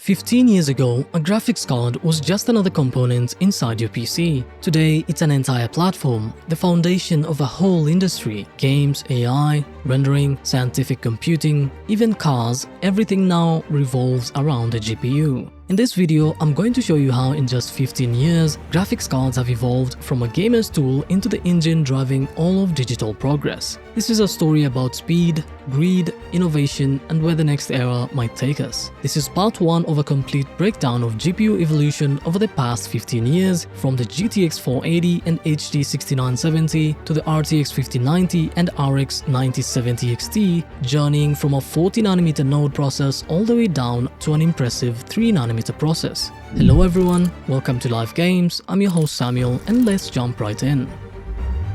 15 years ago, a graphics card was just another component inside your PC. Today, it's an entire platform, the foundation of a whole industry. Games, AI, rendering, scientific computing, even cars, everything now revolves around the GPU. In this video, I'm going to show you how in just 15 years, graphics cards have evolved from a gamer's tool into the engine driving all of digital progress. This is a story about speed, greed, innovation, and where the next era might take us. This is part 1 of a complete breakdown of GPU evolution over the past 15 years, from the GTX 480 and HD 6970 to the RTX 5090 and RX 9070 XT, journeying from a 40nm node process all the way down to an impressive 3nm process. Hello everyone, welcome to Live Games. I'm your host Samuel, and let's jump right in.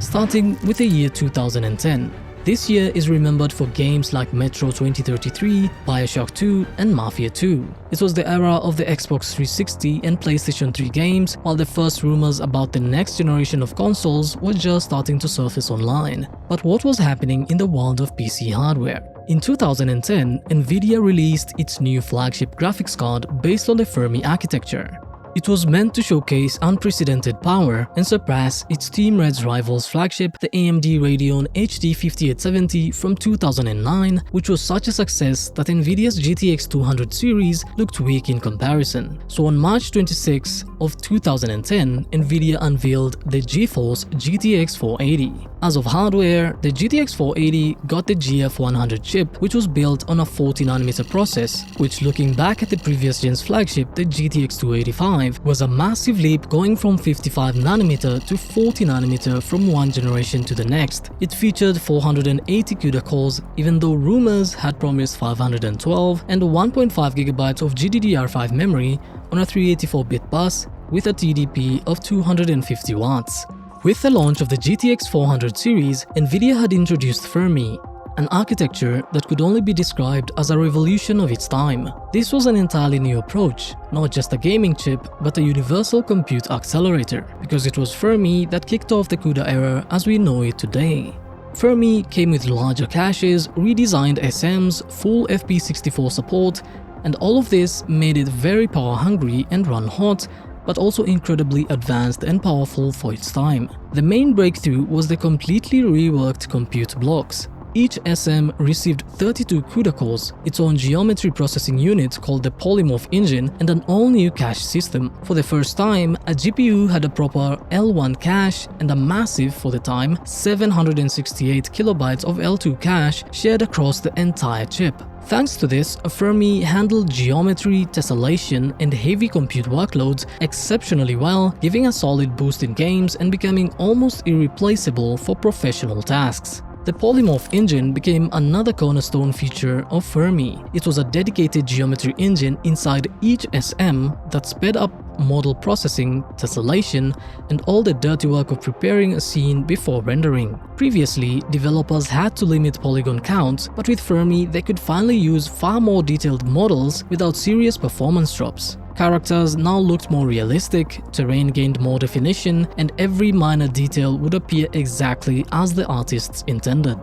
Starting with the year 2010. This year is remembered for games like Metro 2033, BioShock 2 and Mafia 2. It was the era of the Xbox 360 and PlayStation 3 games, while the first rumors about the next generation of consoles were just starting to surface online. But what was happening in the world of PC hardware? In 2010, Nvidia released its new flagship graphics card based on the Fermi architecture. It was meant to showcase unprecedented power and surpass its Team Red's rival's flagship, the AMD Radeon HD 5870 from 2009, which was such a success that Nvidia's GTX 200 series looked weak in comparison. So on March 26 of 2010, Nvidia unveiled the GeForce GTX 480. As of hardware, the GTX 480 got the GF100 chip, which was built on a 40nm process, which, looking back at the previous gen's flagship, the GTX 285, was a massive leap, going from 55nm to 40nm from one generation to the next. It featured 480 CUDA cores, even though rumors had promised 512 and 1.5GB of GDDR5 memory on a 384-bit bus with a TDP of 250 watts. With the launch of the GTX 400 series, Nvidia had introduced Fermi, an architecture that could only be described as a revolution of its time. This was an entirely new approach, not just a gaming chip, but a universal compute accelerator, because it was Fermi that kicked off the CUDA era as we know it today. Fermi came with larger caches, redesigned SMs, full FP64 support, and all of this made it very power-hungry and run hot, but also incredibly advanced and powerful for its time. The main breakthrough was the completely reworked compute blocks. Each SM received 32 CUDA cores, its own geometry processing unit called the polymorph engine, and an all-new cache system. For the first time, a GPU had a proper L1 cache and a massive, for the time, 768 kilobytes of L2 cache shared across the entire chip. Thanks to this, Fermi handled geometry, tessellation, and heavy compute workloads exceptionally well, giving a solid boost in games and becoming almost irreplaceable for professional tasks. The polymorph engine became another cornerstone feature of Fermi. It was a dedicated geometry engine inside each SM that sped up model processing, tessellation, and all the dirty work of preparing a scene before rendering. Previously, developers had to limit polygon counts, but with Fermi they could finally use far more detailed models without serious performance drops. Characters now looked more realistic, terrain gained more definition, and every minor detail would appear exactly as the artists intended.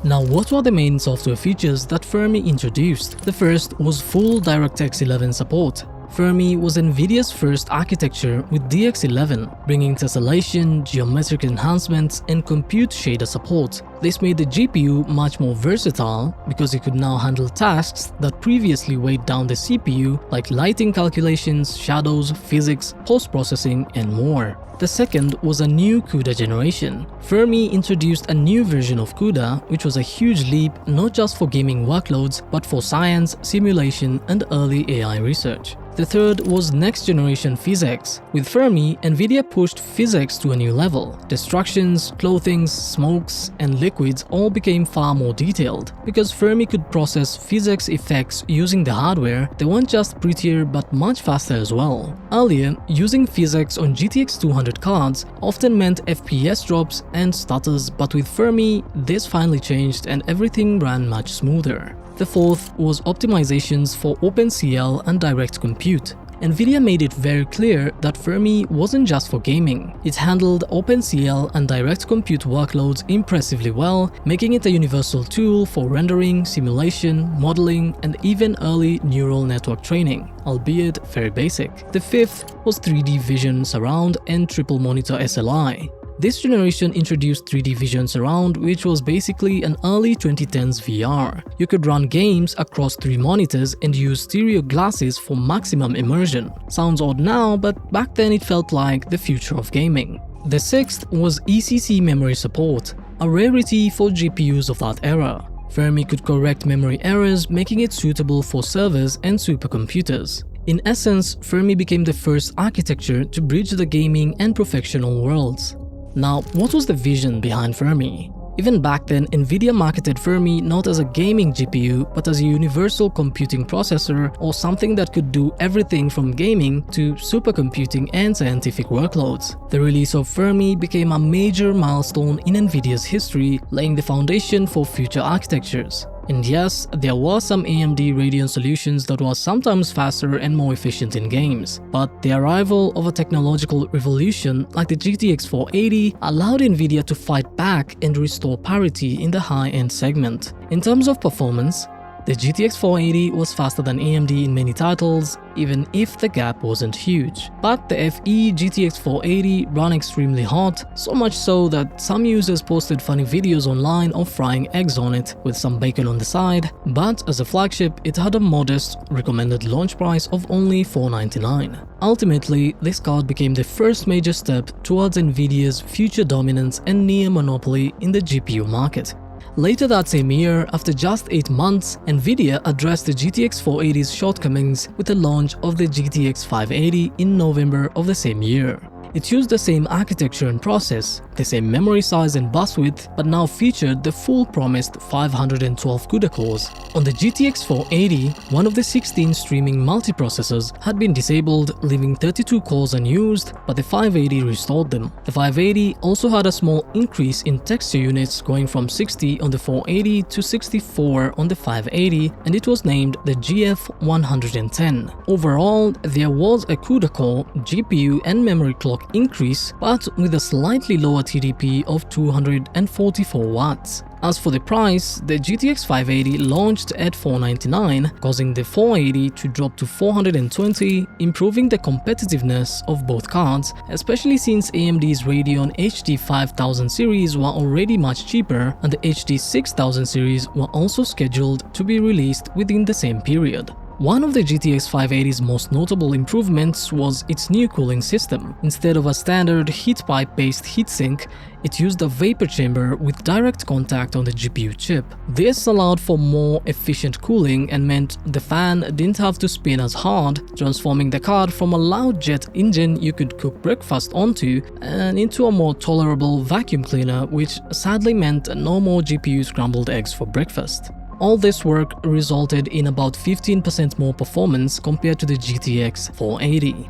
Now, what were the main software features that Fermi introduced? The first was full DirectX 11 support. Fermi was Nvidia's first architecture with DX11, bringing tessellation, geometric enhancements, and compute shader support. This made the GPU much more versatile because it could now handle tasks that previously weighed down the CPU, like lighting calculations, shadows, physics, post-processing, and more. The second was a new CUDA generation. Fermi introduced a new version of CUDA, which was a huge leap not just for gaming workloads, but for science, simulation, and early AI research. The third was next-generation physics. With Fermi, Nvidia pushed physics to a new level. Destructions, clothings, smokes, and liquids all became far more detailed. Because Fermi could process physics effects using the hardware, they weren't just prettier but much faster as well. Earlier, using physics on GTX 200 cards often meant FPS drops and stutters, but with Fermi, this finally changed and everything ran much smoother. The fourth was optimizations for OpenCL and direct compute. Nvidia made it very clear that Fermi wasn't just for gaming. It handled OpenCL and direct compute workloads impressively well, making it a universal tool for rendering, simulation, modeling, and even early neural network training, albeit very basic. The fifth was 3D Vision Surround and Triple Monitor SLI. This generation introduced 3D Vision Surround, which was basically an early 2010s VR. You could run games across 3 monitors and use stereo glasses for maximum immersion. Sounds odd now, but back then it felt like the future of gaming. The sixth was ECC memory support, a rarity for GPUs of that era. Fermi could correct memory errors, making it suitable for servers and supercomputers. In essence, Fermi became the first architecture to bridge the gaming and professional worlds. Now, what was the vision behind Fermi? Even back then, Nvidia marketed Fermi not as a gaming GPU, but as a universal computing processor, or something that could do everything from gaming to supercomputing and scientific workloads. The release of Fermi became a major milestone in Nvidia's history, laying the foundation for future architectures. And yes, there were some AMD Radeon solutions that were sometimes faster and more efficient in games, but the arrival of a technological revolution like the GTX 480 allowed Nvidia to fight back and restore parity in the high-end segment. In terms of performance, the GTX 480 was faster than AMD in many titles, even if the gap wasn't huge. But the FE GTX 480 ran extremely hot, so much so that some users posted funny videos online of frying eggs on it with some bacon on the side, but as a flagship it had a modest recommended launch price of only $499. Ultimately, this card became the first major step towards Nvidia's future dominance and near monopoly in the GPU market. Later that same year, after just 8 months, Nvidia addressed the GTX 480's shortcomings with the launch of the GTX 580 in November of the same year. It used the same architecture and process, the same memory size and bus width, but now featured the full promised 512 CUDA cores. On the GTX 480, one of the 16 streaming multiprocessors had been disabled, leaving 32 cores unused, but the 580 restored them. The 580 also had a small increase in texture units, going from 60 on the 480 to 64 on the 580, and it was named the GF110. Overall, there was a CUDA core, GPU and memory clock increase, but with a slightly lower TDP of 244 watts. As for the price, the GTX 580 launched at $499, causing the 480 to drop to $420, improving the competitiveness of both cards, especially since AMD's Radeon HD 5000 series were already much cheaper and the HD 6000 series were also scheduled to be released within the same period. One of the GTX 580's most notable improvements was its new cooling system. Instead of a standard heat pipe-based heatsink, it used a vapor chamber with direct contact on the GPU chip. This allowed for more efficient cooling and meant the fan didn't have to spin as hard, transforming the card from a loud jet engine you could cook breakfast onto and into a more tolerable vacuum cleaner, which sadly meant no more GPU scrambled eggs for breakfast. All this work resulted in about 15% more performance compared to the GTX 480.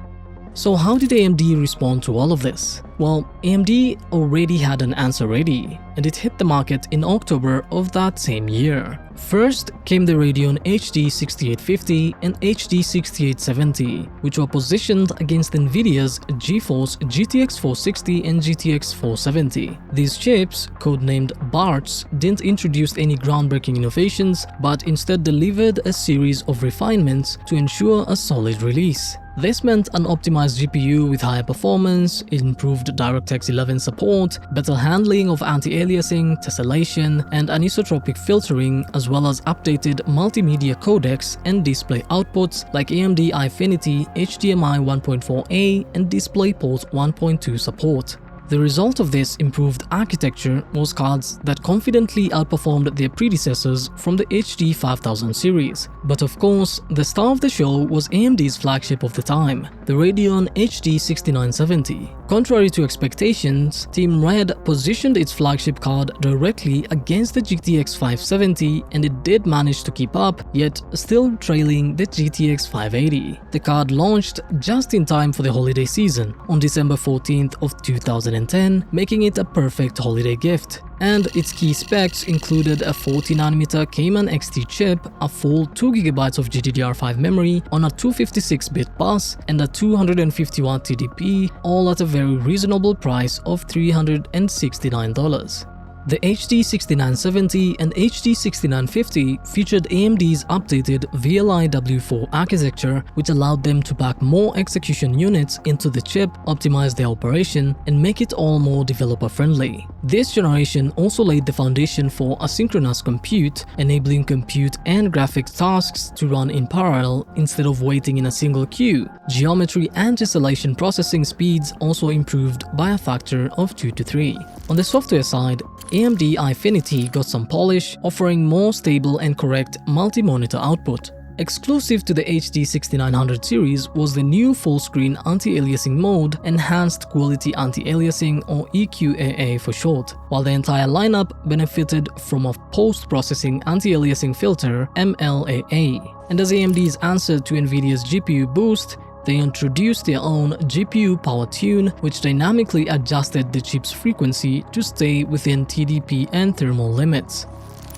So how did AMD respond to all of this? Well, AMD already had an answer ready, and it hit the market in October of that same year. First came the Radeon HD 6850 and HD 6870, which were positioned against Nvidia's GeForce GTX 460 and GTX 470. These chips, codenamed BARTs, didn't introduce any groundbreaking innovations, but instead delivered a series of refinements to ensure a solid release. This meant an optimized GPU with higher performance, improved DirectX 11 support, better handling of anti-aliasing, tessellation, and anisotropic filtering, as well as updated multimedia codecs and display outputs like AMD Eyefinity, HDMI 1.4a, and DisplayPort 1.2 support. The result of this improved architecture was cards that confidently outperformed their predecessors from the HD 5000 series. But of course, the star of the show was AMD's flagship of the time, the Radeon HD 6970. Contrary to expectations, Team Red positioned its flagship card directly against the GTX 570, and it did manage to keep up, yet still trailing the GTX 580. The card launched just in time for the holiday season on December 14th of 2010. 2010, making it a perfect holiday gift. And its key specs included a 40nm Cayman XT chip, a full 2GB of GDDR5 memory on a 256-bit bus, and a 250W TDP, all at a very reasonable price of $369. The HD 6970 and HD 6950 featured AMD's updated VLI W4 architecture, which allowed them to pack more execution units into the chip, optimize their operation, and make it all more developer-friendly. This generation also laid the foundation for asynchronous compute, enabling compute and graphics tasks to run in parallel instead of waiting in a single queue. Geometry and tessellation processing speeds also improved by a factor of 2 to 3. On the software side, AMD Eyefinity got some polish, offering more stable and correct multi-monitor output. Exclusive to the HD 6900 series was the new full-screen anti-aliasing mode, Enhanced Quality Anti-Aliasing or EQAA for short, while the entire lineup benefited from a post-processing anti-aliasing filter, MLAA. And as AMD's answer to Nvidia's GPU boost, they introduced their own GPU Power Tune, which dynamically adjusted the chip's frequency to stay within TDP and thermal limits.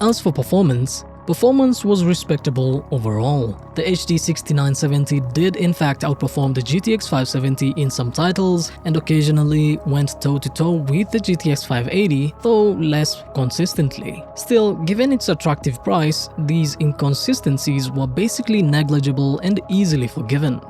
As for performance was respectable overall. The HD 6970 did in fact outperform the GTX 570 in some titles and occasionally went toe-to-toe with the GTX 580, though less consistently. Still, given its attractive price, these inconsistencies were basically negligible and easily forgiven.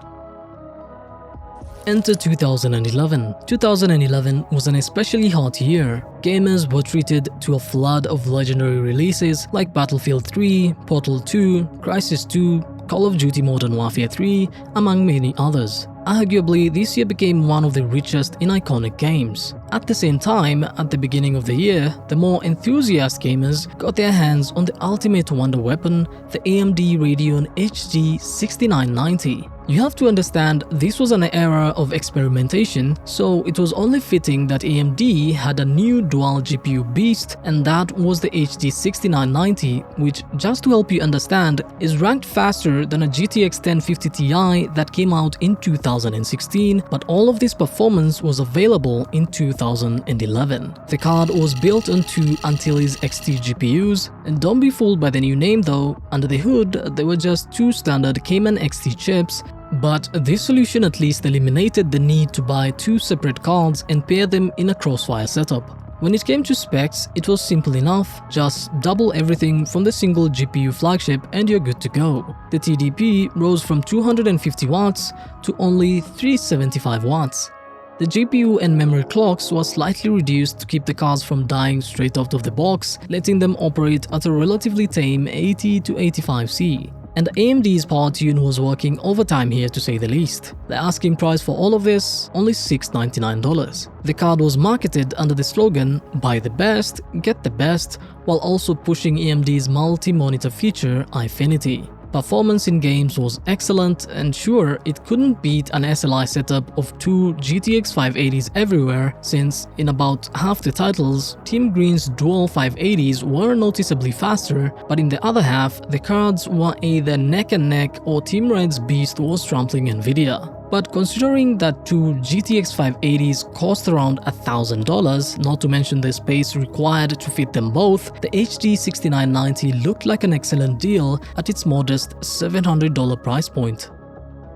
Enter 2011. 2011 was an especially hot year. Gamers were treated to a flood of legendary releases like Battlefield 3, Portal 2, Crysis 2, Call of Duty Modern Warfare 3, among many others. Arguably, this year became one of the richest in iconic games. At the same time, at the beginning of the year, the more enthusiast gamers got their hands on the ultimate wonder weapon, the AMD Radeon HD 6990. You have to understand, this was an era of experimentation, so it was only fitting that AMD had a new dual GPU beast, and that was the HD 6990, which, just to help you understand, is ranked faster than a GTX 1050 Ti that came out in 2016, but all of this performance was available in 2011. The card was built on two Antilles XT GPUs, and don't be fooled by the new name though. Under the hood, there were just two standard Cayman XT chips, but this solution at least eliminated the need to buy two separate cards and pair them in a crossfire setup. When it came to specs, it was simple enough, just double everything from the single GPU flagship and you're good to go. The TDP rose from 250 watts to only 375 watts. The GPU and memory clocks were slightly reduced to keep the cards from dying straight out of the box, letting them operate at a relatively tame 80 to 85C. And AMD's Power Tune was working overtime here to say the least. The asking price for all of this, only $699. The card was marketed under the slogan, "Buy the best, get the best," while also pushing AMD's multi-monitor feature, Eyefinity. Performance in games was excellent, and sure, it couldn't beat an SLI setup of two GTX 580s everywhere, since in about half the titles, Team Green's dual 580s were noticeably faster, but in the other half, the cards were either neck and neck or Team Red's beast was trampling Nvidia. But considering that two GTX 580s cost around $1,000, not to mention the space required to fit them both, the HD 6990 looked like an excellent deal at its modest $700 price point.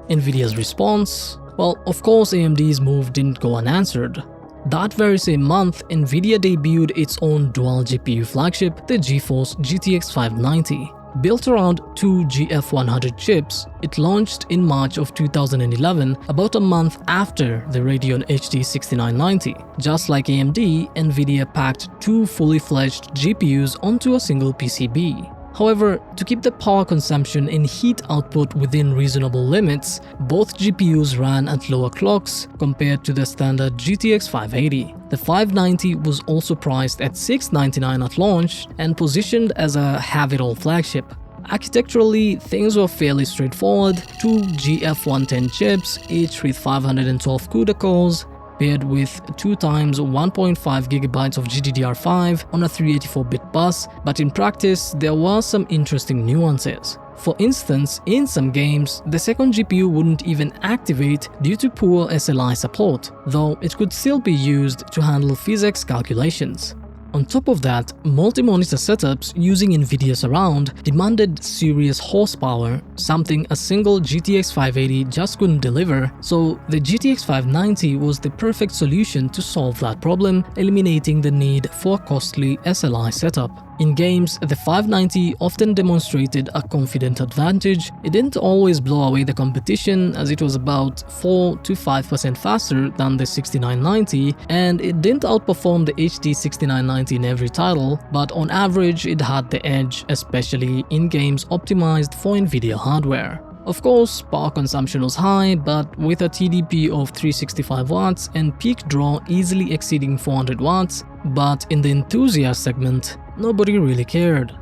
Nvidia's response? Well, of course AMD's move didn't go unanswered. That very same month, Nvidia debuted its own dual GPU flagship, the GeForce GTX 590. Built around two GF100 chips, it launched in March of 2011, about a month after the Radeon HD 6990. Just like AMD, Nvidia packed two fully fledged GPUs onto a single PCB. However, to keep the power consumption and heat output within reasonable limits, both GPUs ran at lower clocks compared to the standard GTX 580. The 590 was also priced at $699 at launch and positioned as a have-it-all flagship. Architecturally, things were fairly straightforward: two GF110 chips, each with 512 CUDA cores, paired with 2 times 1.5 GB of GDDR5 on a 384-bit bus, but in practice there were some interesting nuances. For instance, in some games, the second GPU wouldn't even activate due to poor SLI support, though it could still be used to handle physics calculations. On top of that, multi-monitor setups using NVIDIA Surround demanded serious horsepower, something a single GTX 580 just couldn't deliver, so the GTX 590 was the perfect solution to solve that problem, eliminating the need for a costly SLI setup. In games, the 590 often demonstrated a confident advantage. It didn't always blow away the competition, as it was about 4 to 5% faster than the 6990, and it didn't outperform the HD 6990 in every title, but on average it had the edge, especially in games optimized for NVIDIA hardware. Of course, power consumption was high, but with a TDP of 365 watts and peak draw easily exceeding 400 watts, but in the enthusiast segment, nobody really cared.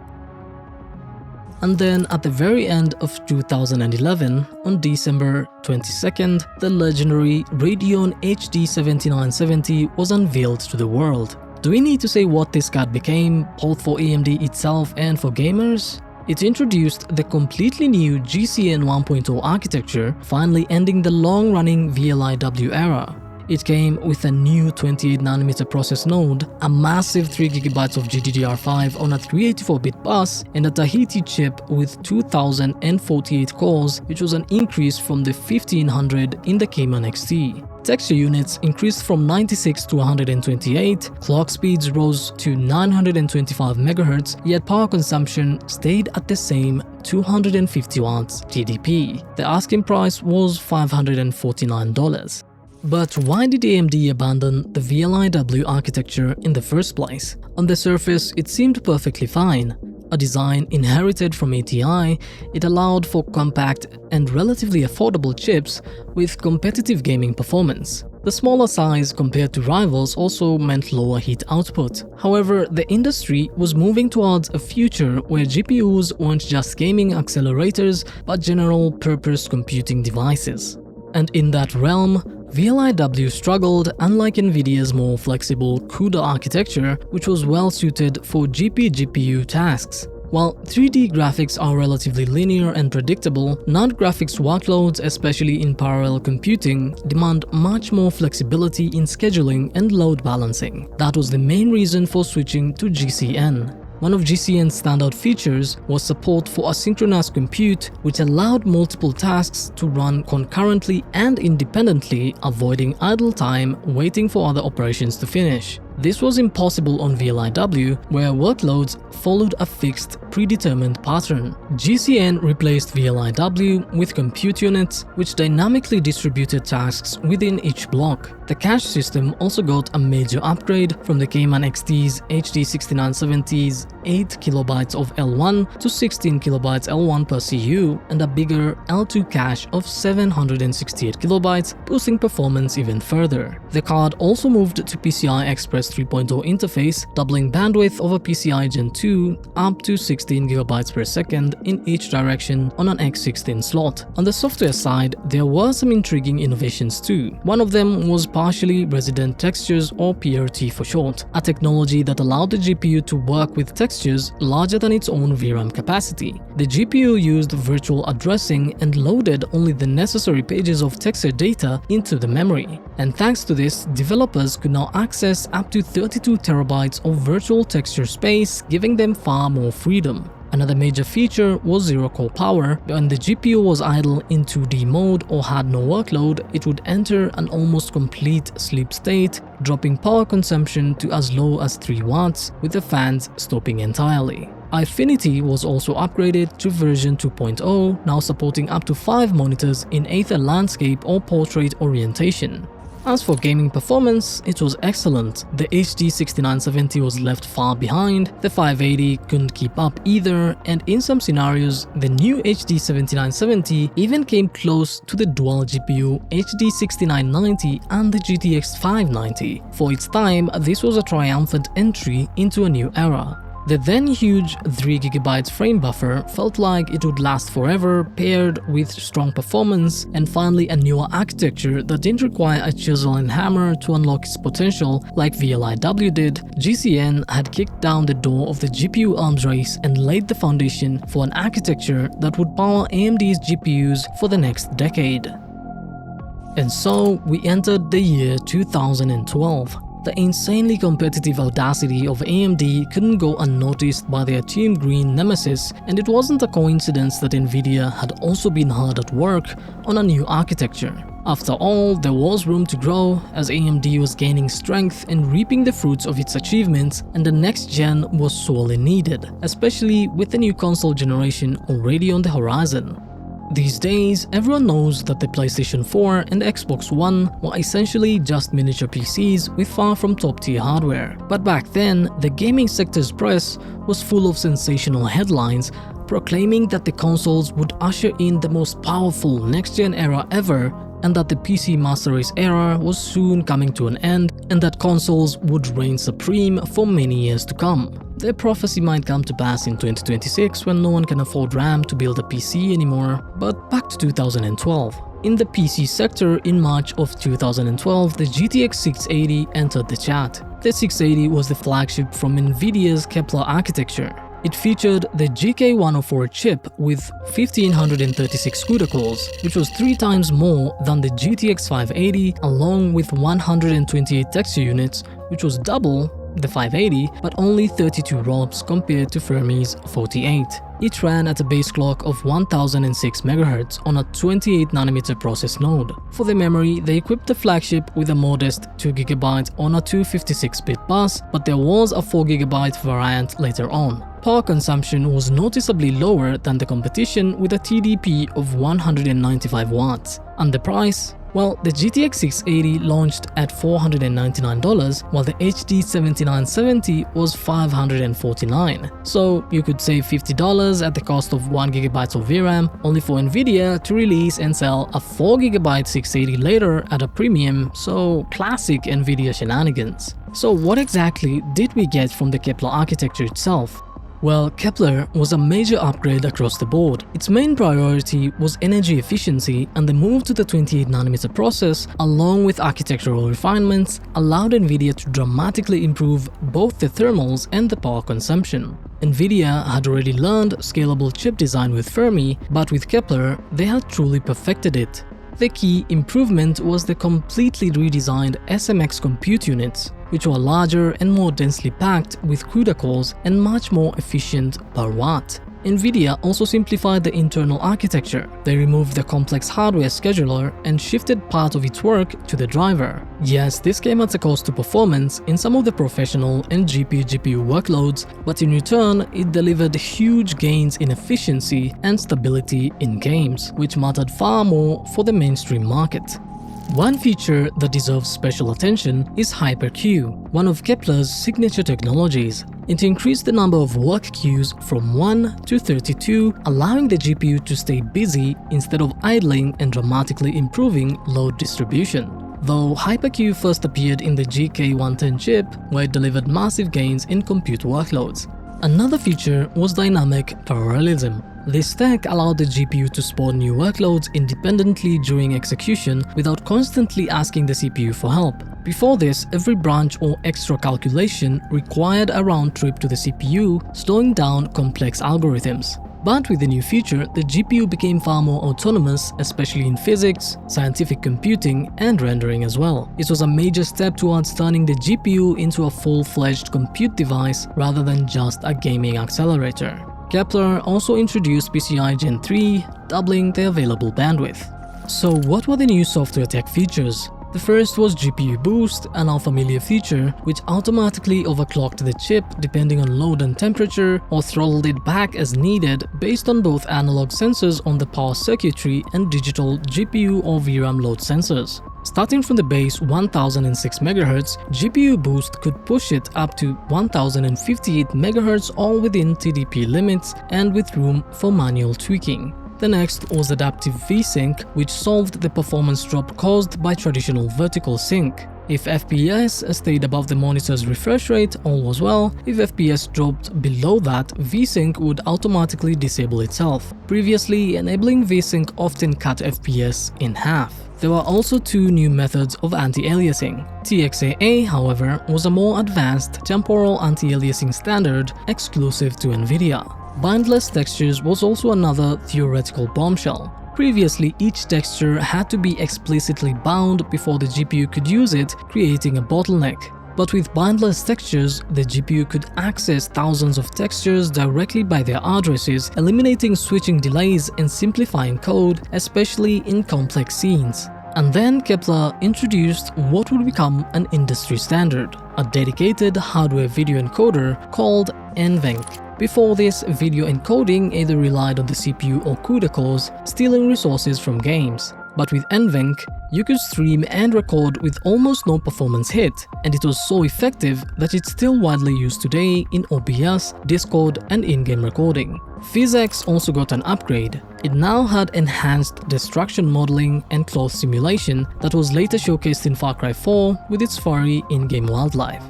And then at the very end of 2011, on December 22nd, the legendary Radeon HD 7970 was unveiled to the world. Do we need to say what this card became, both for AMD itself and for gamers? It introduced the completely new GCN 1.0 architecture, finally ending the long-running VLIW era. It came with a new 28nm process node, a massive 3GB of GDDR5 on a 384-bit bus, and a Tahiti chip with 2048 cores, which was an increase from the 1500 in the Cayman XT. Texture units increased from 96 to 128, clock speeds rose to 925 MHz, yet power consumption stayed at the same 250 watts TDP. The asking price was $549. But why did AMD abandon the VLIW architecture in the first place? On the surface, it seemed perfectly fine. A design inherited from ATI, it allowed for compact and relatively affordable chips with competitive gaming performance. The smaller size compared to rivals also meant lower heat output. However, the industry was moving towards a future where GPUs weren't just gaming accelerators but general-purpose computing devices. And in that realm, VLIW struggled, unlike NVIDIA's more flexible CUDA architecture, which was well suited for GPU tasks. While 3D graphics are relatively linear and predictable, NAND graphics workloads, especially in parallel computing, demand much more flexibility in scheduling and load balancing. That was the main reason for switching to GCN. One of GCN's standout features was support for asynchronous compute, which allowed multiple tasks to run concurrently and independently, avoiding idle time waiting for other operations to finish. This was impossible on VLIW, where workloads followed a fixed, predetermined pattern. GCN replaced VLIW with compute units, which dynamically distributed tasks within each block. The cache system also got a major upgrade from the Cayman XT's HD 6970's 8KB of L1 to 16KB L1 per CU and a bigger L2 cache of 768KB, boosting performance even further. The card also moved to PCI Express 3.0 interface, doubling bandwidth over PCI Gen 2 up to 16GB per second in each direction on an X16 slot. On the software side, there were some intriguing innovations too. One of them was partially resident textures, or PRT for short, a technology that allowed the GPU to work with textures larger than its own VRAM capacity. The GPU used virtual addressing and loaded only the necessary pages of texture data into the memory. And thanks to this, developers could now access up to 32 terabytes of virtual texture space, giving them far more freedom. Another major feature was zero-core power. When the GPU was idle in 2D mode or had no workload, it would enter an almost complete sleep state, dropping power consumption to as low as 3 watts, with the fans stopping entirely. Eyefinity was also upgraded to version 2.0, now supporting up to 5 monitors in either landscape or portrait orientation. As for gaming performance, it was excellent. The HD 6970 was left far behind, the 580 couldn't keep up either, and in some scenarios, the new HD 7970 even came close to the dual GPU HD 6990 and the GTX 590. For its time, this was a triumphant entry into a new era. The then huge 3GB frame buffer felt like it would last forever, paired with strong performance and finally a newer architecture that didn't require a chisel and hammer to unlock its potential like VLIW did. GCN had kicked down the door of the GPU arms race and laid the foundation for an architecture that would power AMD's GPUs for the next decade. And so we entered the year 2012. The insanely competitive audacity of AMD couldn't go unnoticed by their Team Green nemesis, and it wasn't a coincidence that Nvidia had also been hard at work on a new architecture. After all, there was room to grow as AMD was gaining strength and reaping the fruits of its achievements, and the next gen was sorely needed, especially with the new console generation already on the horizon. These days, everyone knows that the PlayStation 4 and Xbox One were essentially just miniature PCs with far from top-tier hardware. But back then, the gaming sector's press was full of sensational headlines proclaiming that the consoles would usher in the most powerful next-gen era ever, and that the PC Master Race era was soon coming to an end, and that consoles would reign supreme for many years to come. Their prophecy might come to pass in 2026 when no one can afford RAM to build a PC anymore, but back to 2012. In the PC sector, in March of 2012, the GTX 680 entered the chat. The 680 was the flagship from Nvidia's Kepler architecture. It featured the GK104 chip with 1536 CUDA cores, which was 3 times more than the GTX 580, along with 128 texture units, which was double the 580, but only 32 ROPs compared to Fermi's 48. It ran at a base clock of 1006 MHz on a 28nm process node. For the memory, they equipped the flagship with a modest 2GB on a 256-bit bus, but there was a 4GB variant later on. Power consumption was noticeably lower than the competition with a TDP of 195 watts. And the price? Well, the GTX 680 launched at $499, while the HD 7970 was $549. So you could save $50 at the cost of 1GB of VRAM, only for Nvidia to release and sell a 4GB 680 later at a premium, so classic Nvidia shenanigans. So what exactly did we get from the Kepler architecture itself? Well, Kepler was a major upgrade across the board. Its main priority was energy efficiency, and the move to the 28nm process, along with architectural refinements, allowed Nvidia to dramatically improve both the thermals and the power consumption. Nvidia had already learned scalable chip design with Fermi, but with Kepler, they had truly perfected it. The key improvement was the completely redesigned SMX compute units, which were larger and more densely packed with CUDA cores and much more efficient per watt. Nvidia also simplified the internal architecture. They removed the complex hardware scheduler and shifted part of its work to the driver. Yes, this came at a cost to performance in some of the professional and GPU workloads, but in return, it delivered huge gains in efficiency and stability in games, which mattered far more for the mainstream market. One feature that deserves special attention is HyperQ, one of Kepler's signature technologies. It increased the number of work queues from 1 to 32, allowing the GPU to stay busy instead of idling and dramatically improving load distribution. Though HyperQ first appeared in the GK110 chip, where it delivered massive gains in compute workloads. Another feature was dynamic parallelism. This tech allowed the GPU to spawn new workloads independently during execution without constantly asking the CPU for help. Before this, every branch or extra calculation required a round trip to the CPU, slowing down complex algorithms. But with the new feature, the GPU became far more autonomous, especially in physics, scientific computing, and rendering as well. It was a major step towards turning the GPU into a full-fledged compute device rather than just a gaming accelerator. Kepler also introduced PCI Gen 3, doubling the available bandwidth. So what were the new software tech features? The first was GPU Boost, an unfamiliar feature which automatically overclocked the chip depending on load and temperature, or throttled it back as needed based on both analog sensors on the power circuitry and digital GPU or VRAM load sensors. Starting from the base 1006 MHz, GPU Boost could push it up to 1058 MHz, all within TDP limits and with room for manual tweaking. The next was Adaptive VSync, which solved the performance drop caused by traditional vertical sync. If FPS stayed above the monitor's refresh rate, all was well. If FPS dropped below that, VSync would automatically disable itself. Previously, enabling VSync often cut FPS in half. There were also two new methods of anti-aliasing. TXAA, however, was a more advanced temporal anti-aliasing standard exclusive to NVIDIA. Bindless textures was also another theoretical bombshell. Previously, each texture had to be explicitly bound before the GPU could use it, creating a bottleneck. But with bindless textures, the GPU could access thousands of textures directly by their addresses, eliminating switching delays and simplifying code, especially in complex scenes. And then Kepler introduced what would become an industry standard, a dedicated hardware video encoder called NVENC. Before this, video encoding either relied on the CPU or CUDA cores, stealing resources from games. But with NVENC, you could stream and record with almost no performance hit, and it was so effective that it's still widely used today in OBS, Discord, and in-game recording. PhysX also got an upgrade. It now had enhanced destruction modeling and cloth simulation that was later showcased in Far Cry 4 with its furry in-game wildlife.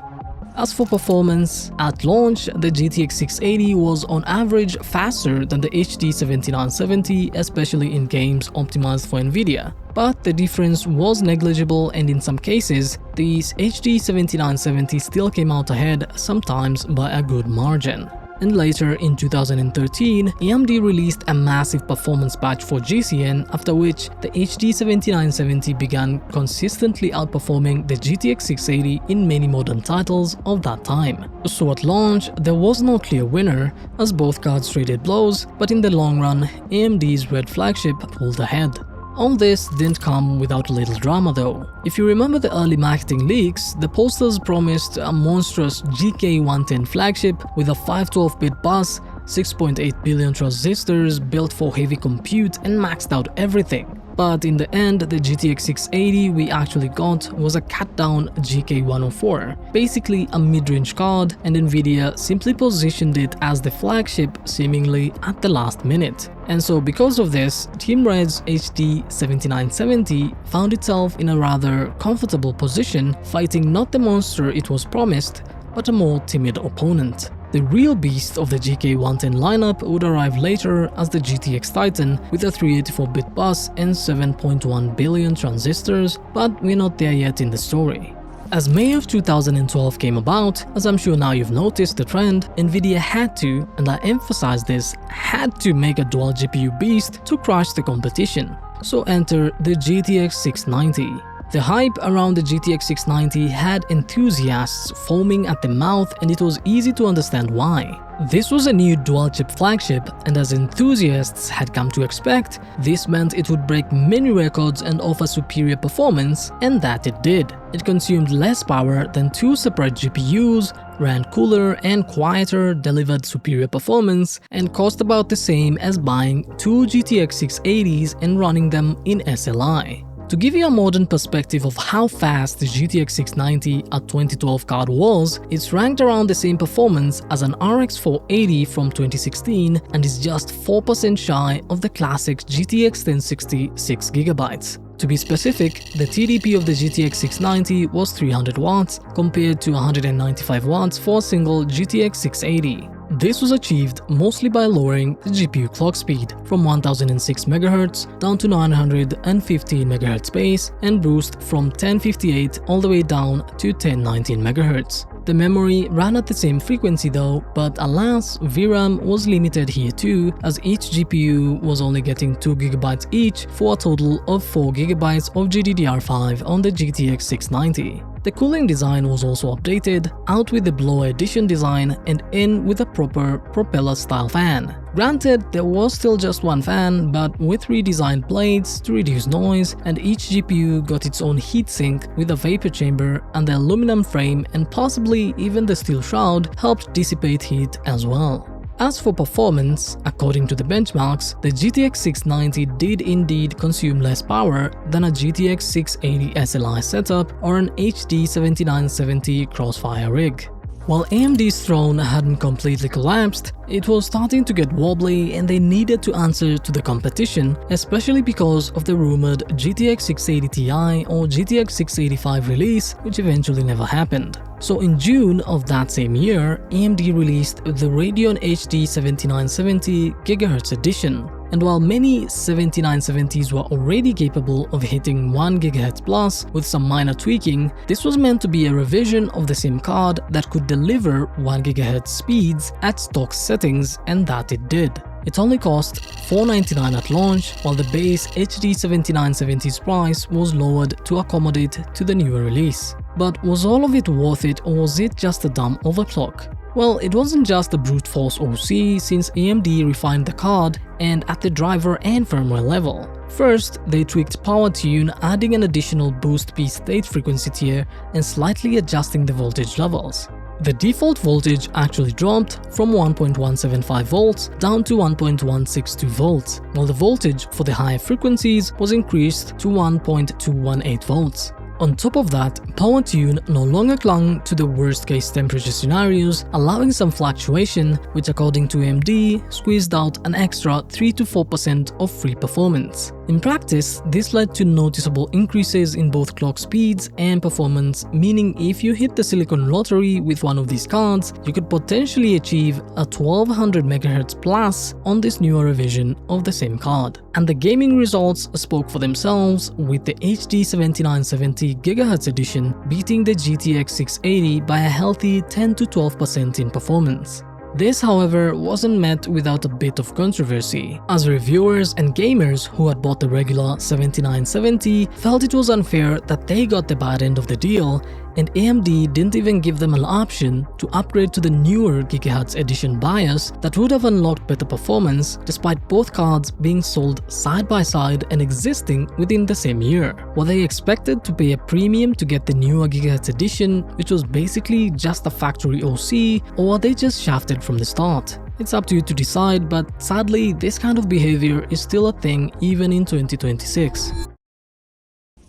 As for performance, at launch, the GTX 680 was on average faster than the HD 7970, especially in games optimized for NVIDIA. But the difference was negligible, and in some cases, the HD 7970 still came out ahead, sometimes by a good margin. And later in 2013, AMD released a massive performance patch for GCN, after which the HD 7970 began consistently outperforming the GTX 680 in many modern titles of that time. So at launch, there was no clear winner, as both cards traded blows, but in the long run, AMD's Red flagship pulled ahead. All this didn't come without a little drama though. If you remember the early marketing leaks, the posters promised a monstrous GK110 flagship with a 512-bit bus, 6.8 billion transistors built for heavy compute, and maxed out everything. But in the end, the GTX 680 we actually got was a cut-down GK104, basically a mid-range card, and NVIDIA simply positioned it as the flagship seemingly at the last minute. And so because of this, Team Red's HD 7970 found itself in a rather comfortable position, fighting not the monster it was promised, but a more timid opponent. The real beast of the GK110 lineup would arrive later as the GTX Titan with a 384-bit bus and 7.1 billion transistors, but we're not there yet in the story. As May of 2012 came about, as I'm sure now you've noticed the trend, NVIDIA had to, and I emphasize this, had to make a dual GPU beast to crush the competition. So enter the GTX 690. The hype around the GTX 690 had enthusiasts foaming at the mouth, and it was easy to understand why. This was a new dual-chip flagship, and as enthusiasts had come to expect, this meant it would break many records and offer superior performance, and that it did. It consumed less power than two separate GPUs, ran cooler and quieter, delivered superior performance, and cost about the same as buying two GTX 680s and running them in SLI. To give you a modern perspective of how fast the GTX 690 a 2012 card was, it's ranked around the same performance as an RX 480 from 2016 and is just 4% shy of the classic GTX 1060 6GB. To be specific, the TDP of the GTX 690 was 300 watts compared to 195 watts for a single GTX 680. This was achieved mostly by lowering the GPU clock speed from 1006 MHz down to 915 MHz base and boost from 1058 all the way down to 1019 MHz. The memory ran at the same frequency though, but alas, VRAM was limited here too, as each GPU was only getting 2GB each for a total of 4GB of GDDR5 on the GTX 690. The cooling design was also updated, out with the blower edition design and in with a proper propeller-style fan. Granted, there was still just one fan, but with redesigned blades to reduce noise, and each GPU got its own heatsink with a vapor chamber, and the aluminum frame and possibly even the steel shroud helped dissipate heat as well. As for performance, according to the benchmarks, the GTX 690 did indeed consume less power than a GTX 680 SLI setup or an HD 7970 Crossfire rig. While AMD's throne hadn't completely collapsed, it was starting to get wobbly and they needed to answer to the competition, especially because of the rumored GTX 680 Ti or GTX 685 release, which eventually never happened. So in June of that same year, AMD released the Radeon HD 7970 GHz Edition. And while many 7970s were already capable of hitting 1 GHz plus with some minor tweaking, this was meant to be a revision of the same card that could deliver 1 GHz speeds at stock settings, and that it did. It only cost $499 at launch, while the base HD 7970's price was lowered to accommodate to the newer release. But was all of it worth it, or was it just a dumb overclock? Well, it wasn't just a brute force OC, since AMD refined the card and at the driver and firmware level. First, they tweaked power tune, adding an additional boost P state frequency tier and slightly adjusting the voltage levels. The default voltage actually dropped from 1.175 volts down to 1.162 volts, while the voltage for the higher frequencies was increased to 1.218 volts. On top of that, power tune no longer clung to the worst case temperature scenarios, allowing some fluctuation, which according to AMD squeezed out an extra 3–4% of free performance. In practice, this led to noticeable increases in both clock speeds and performance, meaning if you hit the silicon lottery with one of these cards, you could potentially achieve a 1200 MHz plus on this newer revision of the same card. And the gaming results spoke for themselves, with the HD 7970 GHz Edition beating the GTX 680 by a healthy 10–12% in performance. This, however, wasn't met without a bit of controversy, as reviewers and gamers who had bought the regular 7970 felt it was unfair that they got the bad end of the deal, and AMD didn't even give them an option to upgrade to the newer GHz Edition BIOS that would have unlocked better performance, despite both cards being sold side by side and existing within the same year. Were they expected to pay a premium to get the newer GHz Edition, which was basically just a factory OC, or were they just shafted from the start? It's up to you to decide, but sadly, this kind of behavior is still a thing even in 2026.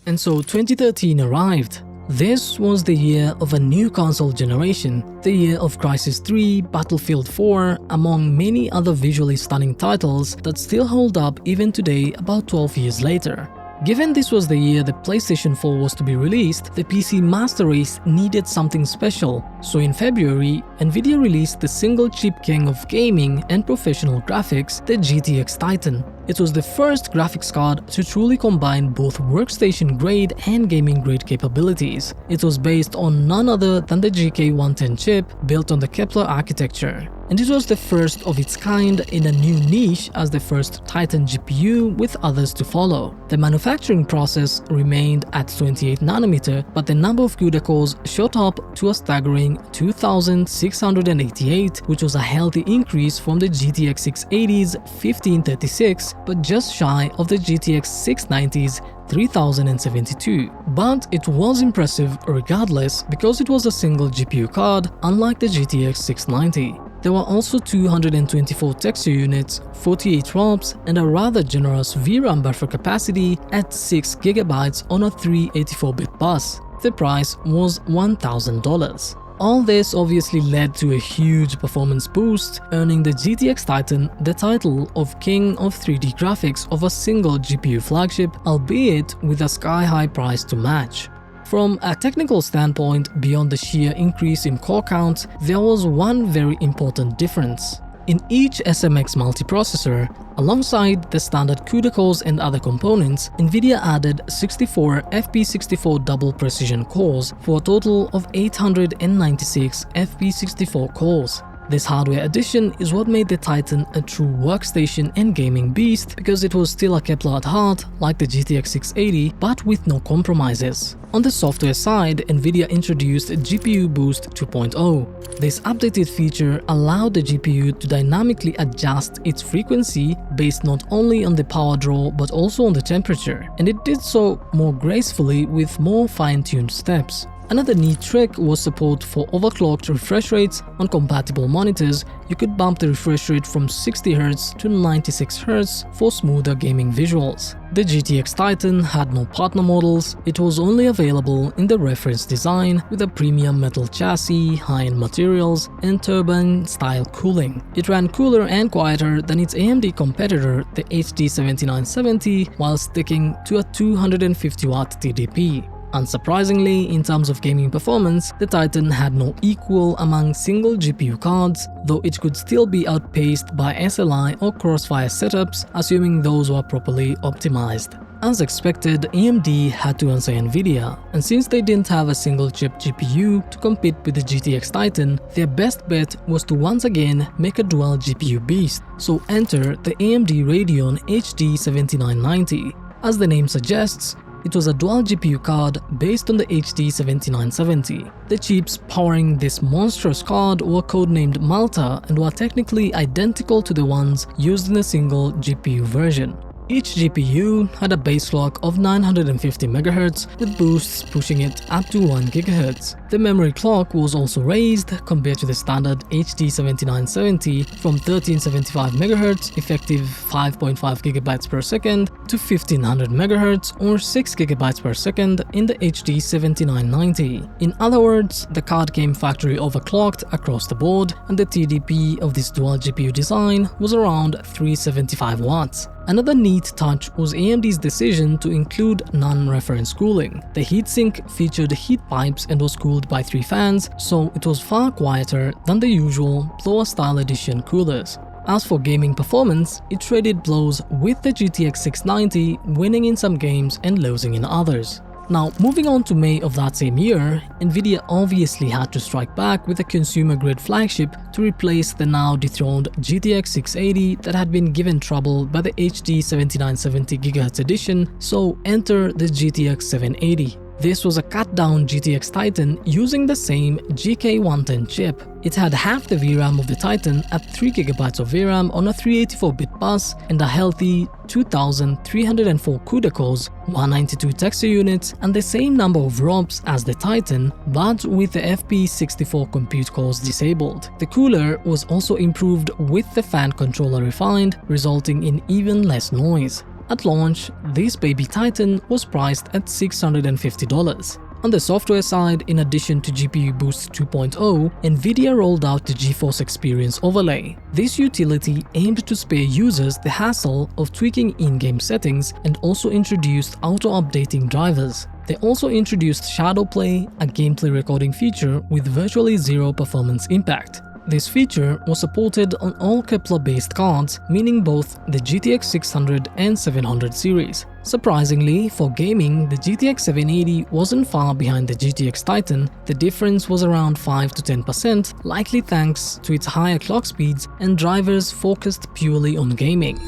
And so 2013 arrived. This was the year of a new console generation, the year of Crysis 3, Battlefield 4, among many other visually stunning titles that still hold up even today about 12 years later. Given this was the year the PlayStation 4 was to be released, the PC master race needed something special, so in February, Nvidia released the single chip king of gaming and professional graphics, the GTX Titan. It was the first graphics card to truly combine both workstation-grade and gaming-grade capabilities. It was based on none other than the GK110 chip built on the Kepler architecture. And it was the first of its kind in a new niche as the first Titan GPU, with others to follow. The manufacturing process remained at 28nm, but the number of CUDA cores shot up to a staggering 2,688, which was a healthy increase from the GTX 680's 1536, but just shy of the GTX 690's 3072. But it was impressive regardless, because it was a single GPU card, unlike the GTX 690. There were also 224 texture units, 48 ROMs, and a rather generous VRAM buffer capacity at 6GB on a 384-bit bus. The price was $1,000. All this obviously led to a huge performance boost, earning the GTX Titan the title of King of 3D Graphics of a single GPU flagship, albeit with a sky-high price to match. From a technical standpoint, beyond the sheer increase in core count, there was one very important difference. In each SMX multiprocessor, alongside the standard CUDA cores and other components, Nvidia added 64 FP64 double precision cores for a total of 896 FP64 cores. This hardware addition is what made the Titan a true workstation and gaming beast, because it was still a Kepler at heart, like the GTX 680, but with no compromises. On the software side, Nvidia introduced GPU Boost 2.0. This updated feature allowed the GPU to dynamically adjust its frequency based not only on the power draw but also on the temperature, and it did so more gracefully with more fine-tuned steps. Another neat trick was support for overclocked refresh rates. On compatible monitors, you could bump the refresh rate from 60Hz to 96Hz for smoother gaming visuals. The GTX Titan had no partner models. It was only available in the reference design with a premium metal chassis, high-end materials, and turbine-style cooling. It ran cooler and quieter than its AMD competitor, the HD 7970, while sticking to a 250-watt TDP. Unsurprisingly, in terms of gaming performance, the Titan had no equal among single GPU cards, though it could still be outpaced by SLI or Crossfire setups, assuming those were properly optimized. As expected, AMD had to answer Nvidia, and since they didn't have a single-chip GPU to compete with the GTX Titan, their best bet was to once again make a dual GPU beast, so enter the AMD Radeon HD 7990. As the name suggests, it was a dual GPU card based on the HD 7970. The chips powering this monstrous card were codenamed Malta and were technically identical to the ones used in the single GPU version. Each GPU had a base clock of 950 MHz with boosts pushing it up to 1 GHz. The memory clock was also raised compared to the standard HD 7970 from 1375 MHz effective 5.5 GB per second to 1500 MHz or 6 GB per second in the HD 7990. In other words, the card came factory overclocked across the board, and the TDP of this dual GPU design was around 375 watts. Another neat touch was AMD's decision to include non-reference cooling. The heatsink featured heat pipes and was cooled by 3 fans, so it was far quieter than the usual blower-style edition coolers. As for gaming performance, it traded blows with the GTX 690, winning in some games and losing in others. Now, moving on to May of that same year, Nvidia obviously had to strike back with a consumer-grade flagship to replace the now dethroned GTX 680 that had been given trouble by the HD 7970 GHz Edition, so enter the GTX 780. This was a cut-down GTX Titan using the same GK110 chip. It had half the VRAM of the Titan at 3GB of VRAM on a 384-bit bus and a healthy 2304 CUDA cores, 192 texture units, and the same number of ROPs as the Titan, but with the FP64 compute cores disabled. The cooler was also improved with the fan controller refined, resulting in even less noise. At launch, this baby Titan was priced at $650. On the software side, in addition to GPU Boost 2.0, Nvidia rolled out the GeForce Experience Overlay. This utility aimed to spare users the hassle of tweaking in-game settings and also introduced auto-updating drivers. They also introduced Shadow Play, a gameplay recording feature with virtually zero performance impact. This feature was supported on all Kepler-based cards, meaning both the GTX 600 and 700 series. Surprisingly, for gaming, the GTX 780 wasn't far behind the GTX Titan. The difference was around 5 to 10%, likely thanks to its higher clock speeds and drivers focused purely on gaming.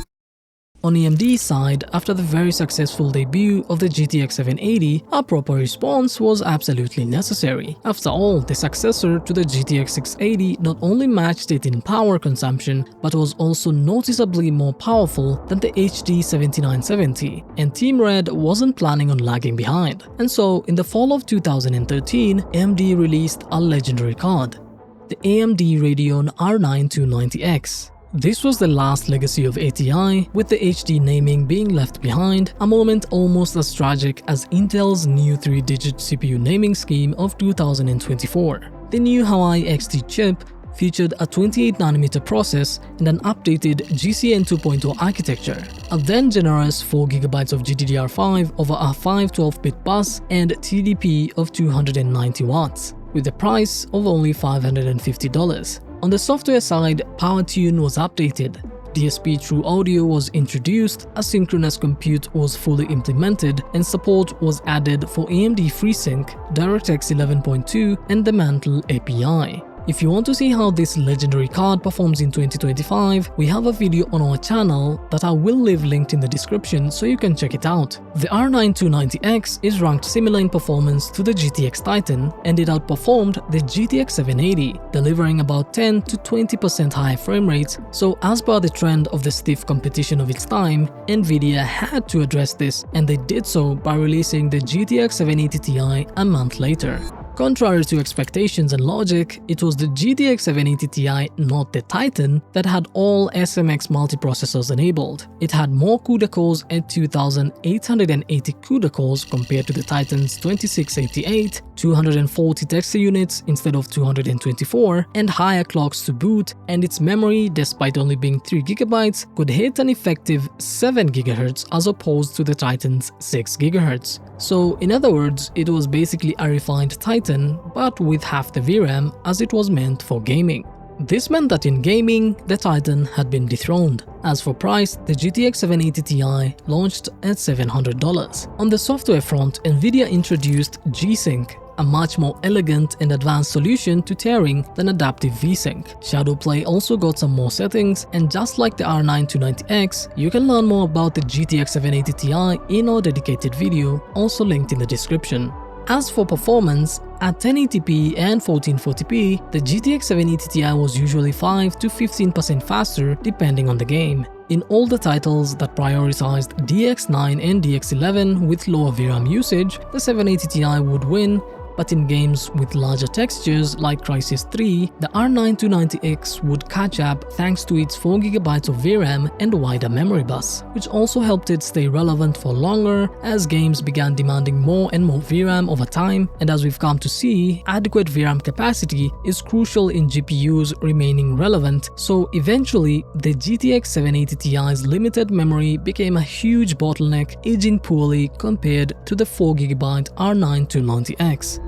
On AMD's side, after the very successful debut of the GTX 780, a proper response was absolutely necessary. After all, the successor to the GTX 680 not only matched it in power consumption, but was also noticeably more powerful than the HD 7970, and Team Red wasn't planning on lagging behind. And so, in the fall of 2013, AMD released a legendary card, the AMD Radeon R9 290X. This was the last legacy of ATI, with the HD naming being left behind, a moment almost as tragic as Intel's new 3-digit CPU naming scheme of 2024. The new Hawaii XT chip featured a 28nm process and an updated GCN 2.0 architecture, a then generous 4GB of GDDR5 over a 512-bit bus and TDP of 290 watts, with the price of only $550. On the software side, PowerTune was updated, DSP True Audio was introduced, asynchronous compute was fully implemented, and support was added for AMD FreeSync, DirectX 11.2, and the Mantle API. If you want to see how this legendary card performs in 2025, we have a video on our channel that I will leave linked in the description so you can check it out. The R9 290X is ranked similar in performance to the GTX Titan, and it outperformed the GTX 780, delivering about 10 to 20% higher frame rates, so as per the trend of the stiff competition of its time, Nvidia had to address this, and they did so by releasing the GTX 780 Ti a month later. Contrary to expectations and logic, it was the GTX 780 Ti, not the Titan, that had all SMX multiprocessors enabled. It had more CUDA cores at 2880 CUDA cores compared to the Titan's 2688, 240 texture units instead of 224, and higher clocks to boot, and its memory, despite only being 3GB, could hit an effective 7 GHz as opposed to the Titan's 6 GHz. So in other words, it was basically a refined Titan, but with half the VRAM as it was meant for gaming. This meant that in gaming, the Titan had been dethroned. As for price, the GTX 780 Ti launched at $700. On the software front, Nvidia introduced G-Sync, a much more elegant and advanced solution to tearing than adaptive VSync. Shadowplay also got some more settings, and just like the R9 290X, you can learn more about the GTX 780 Ti in our dedicated video, also linked in the description. As for performance, at 1080p and 1440p, the GTX 780 Ti was usually 5 to 15% faster depending on the game. In all the titles that prioritized DX9 and DX11 with lower VRAM usage, the 780 Ti would win, but in games with larger textures like Crysis 3, the R9 290X would catch up thanks to its 4GB of VRAM and wider memory bus, which also helped it stay relevant for longer as games began demanding more and more VRAM over time, and as we've come to see, adequate VRAM capacity is crucial in GPUs remaining relevant, so eventually the GTX 780 Ti's limited memory became a huge bottleneck, aging poorly compared to the 4GB R9 290X.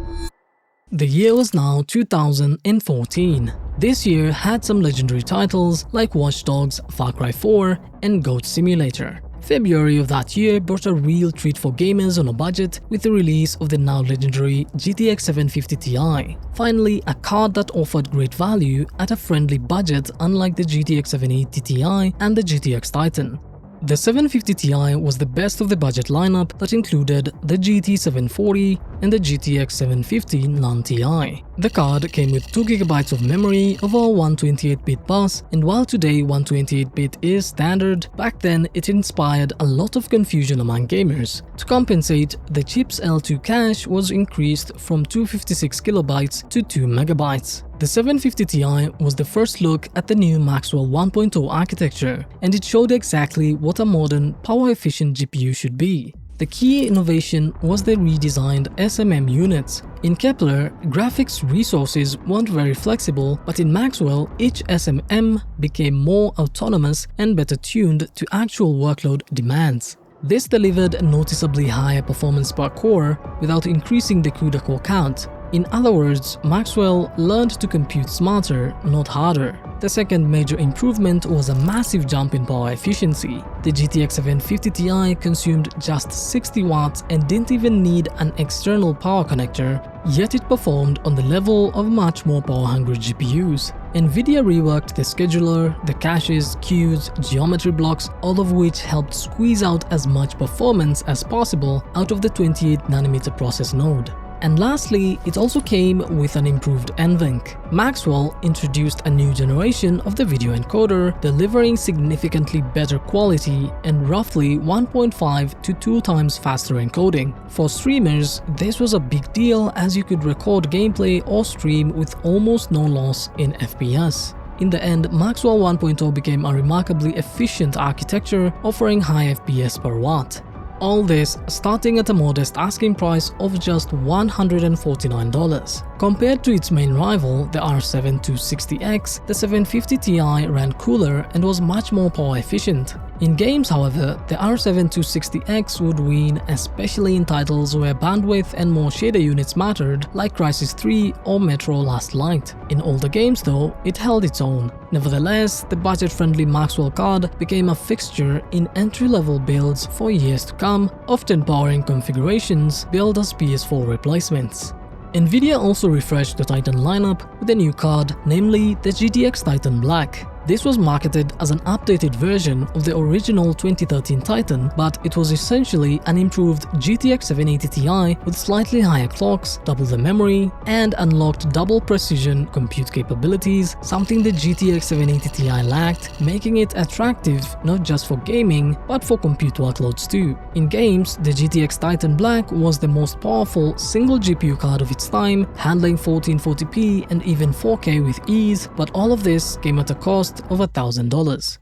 The year was now 2014. This year had some legendary titles like Watch Dogs, Far Cry 4, and Goat Simulator. February of that year brought a real treat for gamers on a budget with the release of the now legendary GTX 750 Ti. Finally, a card that offered great value at a friendly budget unlike the GTX 780 Ti and the GTX Titan. The 750 Ti was the best of the budget lineup that included the GT 740 and the GTX 750 Non-Ti. The card came with 2GB of memory over a 128-bit bus, and while today 128-bit is standard, back then it inspired a lot of confusion among gamers. To compensate, the chip's L2 cache was increased from 256KB to 2MB. The 750 Ti was the first look at the new Maxwell 1.0 architecture, and it showed exactly what a modern, power-efficient GPU should be. The key innovation was the redesigned SMM units. In Kepler, graphics resources weren't very flexible, but in Maxwell, each SMM became more autonomous and better tuned to actual workload demands. This delivered noticeably higher performance per core without increasing the CUDA core count. In other words, Maxwell learned to compute smarter, not harder. The second major improvement was a massive jump in power efficiency. The GTX 750 Ti consumed just 60 watts and didn't even need an external power connector, yet it performed on the level of much more power-hungry GPUs. Nvidia reworked the scheduler, the caches, queues, geometry blocks, all of which helped squeeze out as much performance as possible out of the 28nm process node. And lastly, it also came with an improved NVENC. Maxwell introduced a new generation of the video encoder, delivering significantly better quality and roughly 1.5 to 2 times faster encoding. For streamers, this was a big deal as you could record gameplay or stream with almost no loss in FPS. In the end, Maxwell 1.0 became a remarkably efficient architecture, offering high FPS per watt. All this starting at a modest asking price of just $149. Compared to its main rival, the R7 260X, the 750 Ti ran cooler and was much more power efficient. In games, however, the R7 260X would win, especially in titles where bandwidth and more shader units mattered, like Crysis 3 or Metro Last Light. In older games though, it held its own. Nevertheless, the budget-friendly Maxwell card became a fixture in entry-level builds for years to come, often powering configurations billed as PS4 replacements. Nvidia also refreshed the Titan lineup with a new card, namely the GTX Titan Black. This was marketed as an updated version of the original 2013 Titan, but it was essentially an improved GTX 780 Ti with slightly higher clocks, double the memory, and unlocked double precision compute capabilities, something the GTX 780 Ti lacked, making it attractive not just for gaming, but for compute workloads too. In games, the GTX Titan Black was the most powerful single GPU card of its time, handling 1440p and even 4K with ease, but all of this came at a cost of $1,000.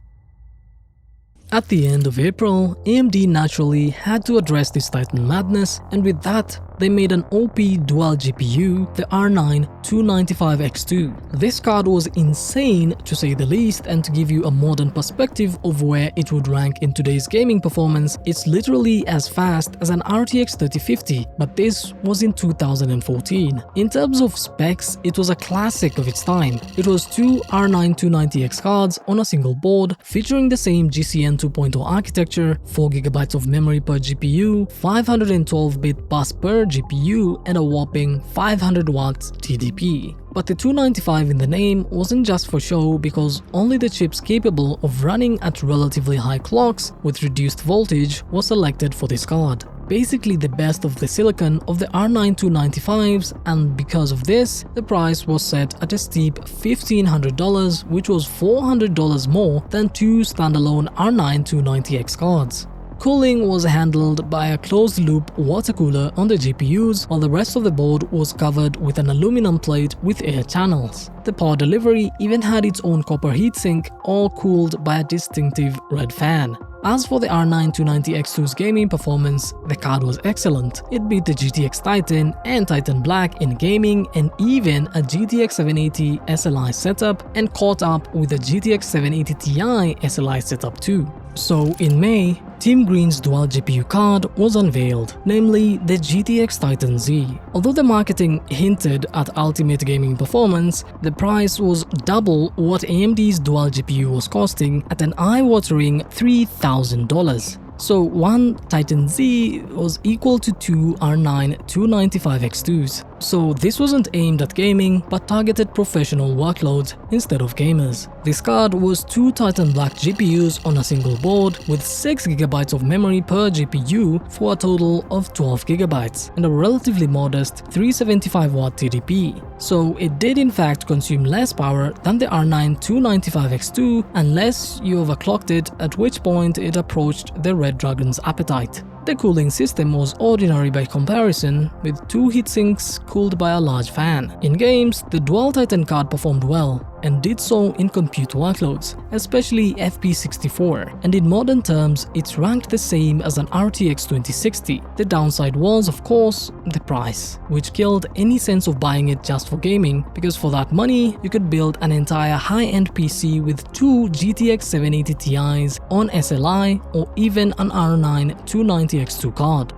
At the end of April, AMD naturally had to address this Titan madness, and with that, they made an OP dual GPU, the R9 295X2. This card was insane to say the least, and to give you a modern perspective of where it would rank in today's gaming performance, it's literally as fast as an RTX 3050, but this was in 2014. In terms of specs, it was a classic of its time. It was two R9 290X cards on a single board, featuring the same GCN 2.0 architecture, 4GB of memory per GPU, 512-bit bus per GPU, and a whopping 500 watts TDP. But the 295 in the name wasn't just for show, because only the chips capable of running at relatively high clocks with reduced voltage was selected for this card. Basically the best of the silicon of the R9 295s, and because of this, the price was set at a steep $1,500, which was $400 more than two standalone R9 290X cards. Cooling was handled by a closed-loop water cooler on the GPUs, while the rest of the board was covered with an aluminum plate with air channels. The power delivery even had its own copper heatsink, all cooled by a distinctive red fan. As for the R9 290X2's gaming performance, the card was excellent. It beat the GTX Titan and Titan Black in gaming, and even a GTX 780 SLI setup, and caught up with the GTX 780 Ti SLI setup too. So in May, Team Green's dual GPU card was unveiled, namely the GTX Titan Z. Although the marketing hinted at ultimate gaming performance, the price was double what AMD's dual GPU was costing at an eye-watering $3,000. So one Titan Z was equal to two R9 295X2s. So this wasn't aimed at gaming, but targeted professional workloads instead of gamers. This card was two Titan Black GPUs on a single board with 6GB of memory per GPU for a total of 12GB and a relatively modest 375W TDP. So it did in fact consume less power than the R9 295X2 unless you overclocked it, at which point it approached the Red Dragon's appetite. The cooling system was ordinary by comparison, with two heatsinks cooled by a large fan. In games, the dual Titan card performed well, and did so in compute workloads, especially FP64, and in modern terms, it's ranked the same as an RTX 2060. The downside was, of course, the price, which killed any sense of buying it just for gaming, because for that money, you could build an entire high-end PC with two GTX 780 Ti's on SLI, or even an R9 290X2 card.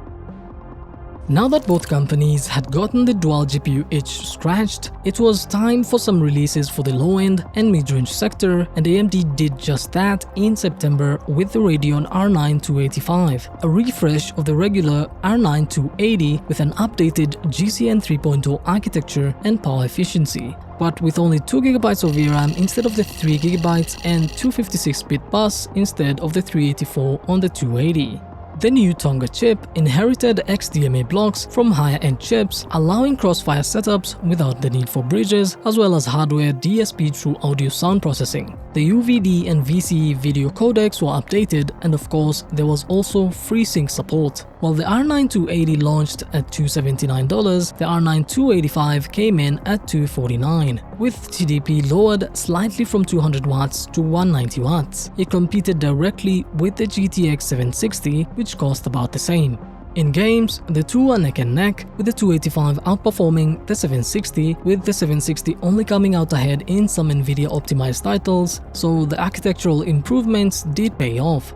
Now that both companies had gotten the dual GPU itch scratched, it was time for some releases for the low-end and mid-range sector, and AMD did just that in September with the Radeon R9 285, a refresh of the regular R9 280 with an updated GCN 3.0 architecture and power efficiency, but with only 2GB of VRAM instead of the 3GB and 256-bit bus instead of the 384 on the 280. The new Tonga chip inherited XDMA blocks from higher-end chips, allowing crossfire setups without the need for bridges, as well as hardware DSP through audio sound processing. The UVD and VCE video codecs were updated, and of course, there was also FreeSync support. While the R9 280 launched at $279, the R9 285 came in at $249, with TDP lowered slightly from 200 watts to 190 watts. It competed directly with the GTX 760, which cost about the same. In games, the two are neck and neck, with the 285 outperforming the 760, with the 760 only coming out ahead in some Nvidia-optimized titles, so the architectural improvements did pay off.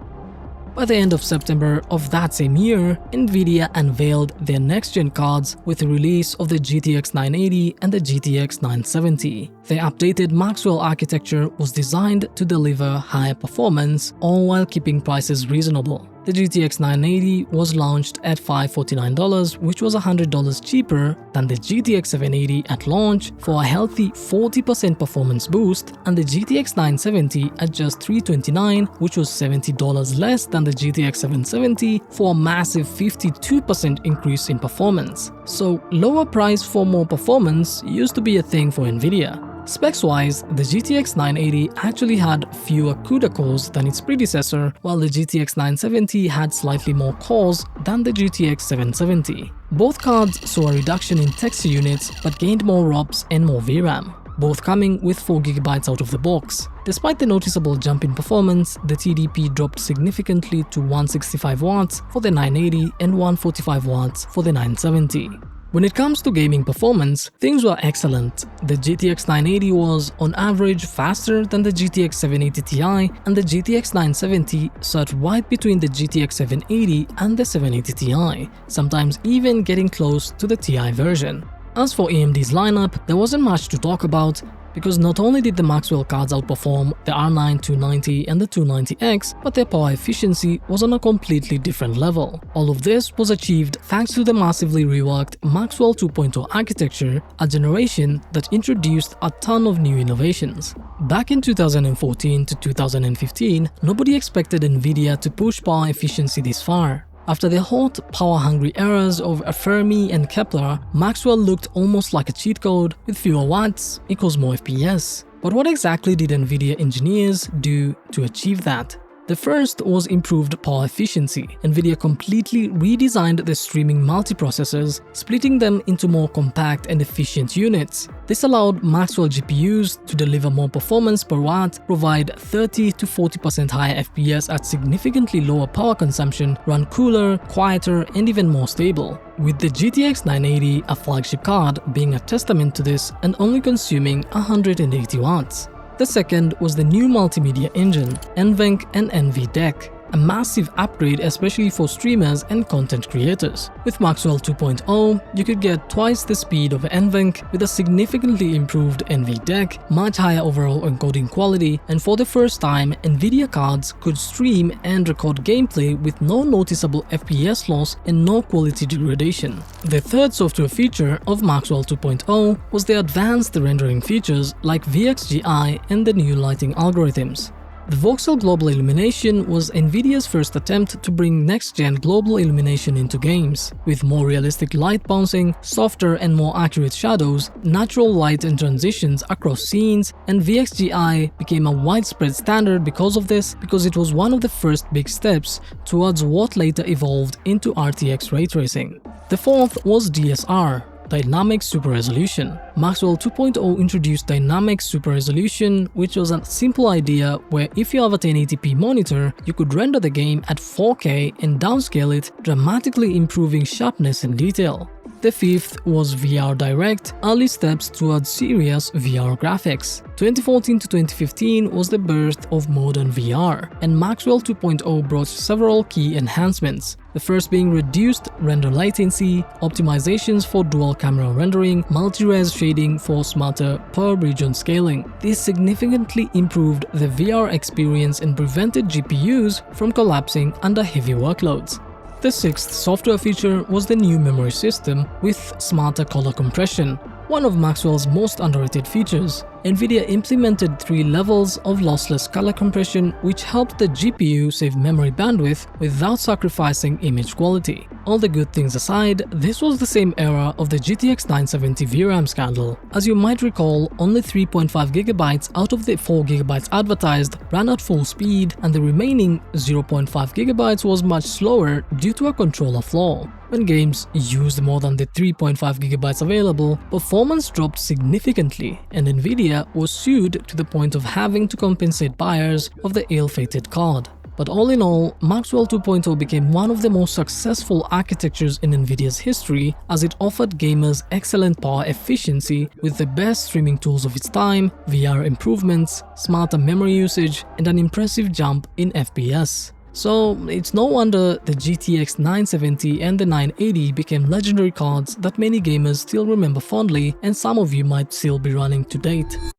By the end of September of that same year, Nvidia unveiled their next-gen cards with the release of the GTX 980 and the GTX 970. The updated Maxwell architecture was designed to deliver higher performance, all while keeping prices reasonable. The GTX 980 was launched at $549, which was $100 cheaper than the GTX 780 at launch for a healthy 40% performance boost, and the GTX 970 at just $329, which was $70 less than the GTX 770 for a massive 52% increase in performance. So lower price for more performance used to be a thing for Nvidia. Specs-wise, the GTX 980 actually had fewer CUDA cores than its predecessor, while the GTX 970 had slightly more cores than the GTX 770. Both cards saw a reduction in texture units but gained more ROPs and more VRAM, both coming with 4GB out of the box. Despite the noticeable jump in performance, the TDP dropped significantly to 165 watts for the 980 and 145 watts for the 970. When it comes to gaming performance, things were excellent. The GTX 980 was, on average, faster than the GTX 780 Ti, and the GTX 970 sat right between the GTX 780 and the 780 Ti, sometimes even getting close to the Ti version. As for AMD's lineup, there wasn't much to talk about, because not only did the Maxwell cards outperform the R9 290 and the 290X, but their power efficiency was on a completely different level. All of this was achieved thanks to the massively reworked Maxwell 2.0 architecture, a generation that introduced a ton of new innovations. Back in 2014 to 2015, nobody expected Nvidia to push power efficiency this far. After the hot, power-hungry eras of Fermi and Kepler, Maxwell looked almost like a cheat code: with fewer watts equals more FPS. But what exactly did Nvidia engineers do to achieve that? The first was improved power efficiency. Nvidia completely redesigned the streaming multiprocessors, splitting them into more compact and efficient units. This allowed Maxwell GPUs to deliver more performance per watt, provide 30 to 40% higher FPS at significantly lower power consumption, run cooler, quieter, and even more stable. With the GTX 980, a flagship card, being a testament to this and only consuming 180 watts. The second was the new multimedia engine, NVENC and NVDEC, a massive upgrade especially for streamers and content creators. With Maxwell 2.0, you could get twice the speed of NVENC with a significantly improved NVDEC, much higher overall encoding quality, and for the first time, Nvidia cards could stream and record gameplay with no noticeable FPS loss and no quality degradation. The third software feature of Maxwell 2.0 was the advanced rendering features like VXGI and the new lighting algorithms. The voxel global illumination was Nvidia's first attempt to bring next-gen global illumination into games. With more realistic light bouncing, softer and more accurate shadows, natural light and transitions across scenes, and VXGI became a widespread standard because of this, because it was one of the first big steps towards what later evolved into RTX ray tracing. The fourth was DSR, Dynamic Super Resolution. Maxwell 2.0 introduced Dynamic Super Resolution, which was a simple idea where if you have a 1080p monitor, you could render the game at 4K and downscale it, dramatically improving sharpness and detail. The fifth was VR Direct, early steps towards serious VR graphics. 2014 to 2015 was the birth of modern VR, and Maxwell 2.0 brought several key enhancements. The first being reduced render latency, optimizations for dual camera rendering, multi-res shading for smarter per-region scaling. This significantly improved the VR experience and prevented GPUs from collapsing under heavy workloads. The sixth software feature was the new memory system with smarter color compression, one of Maxwell's most underrated features. Nvidia implemented 3 levels of lossless color compression, which helped the GPU save memory bandwidth without sacrificing image quality. All the good things aside, this was the same era of the GTX 970 VRAM scandal. As you might recall, only 3.5GB out of the 4GB advertised ran at full speed, and the remaining 0.5GB was much slower due to a controller flaw. When games used more than the 3.5GB available, performance dropped significantly, and Nvidia was sued to the point of having to compensate buyers of the ill-fated card. But all in all, Maxwell 2.0 became one of the most successful architectures in Nvidia's history, as it offered gamers excellent power efficiency with the best streaming tools of its time, VR improvements, smarter memory usage, and an impressive jump in FPS. So it's no wonder the GTX 970 and the 980 became legendary cards that many gamers still remember fondly, and some of you might still be running to date.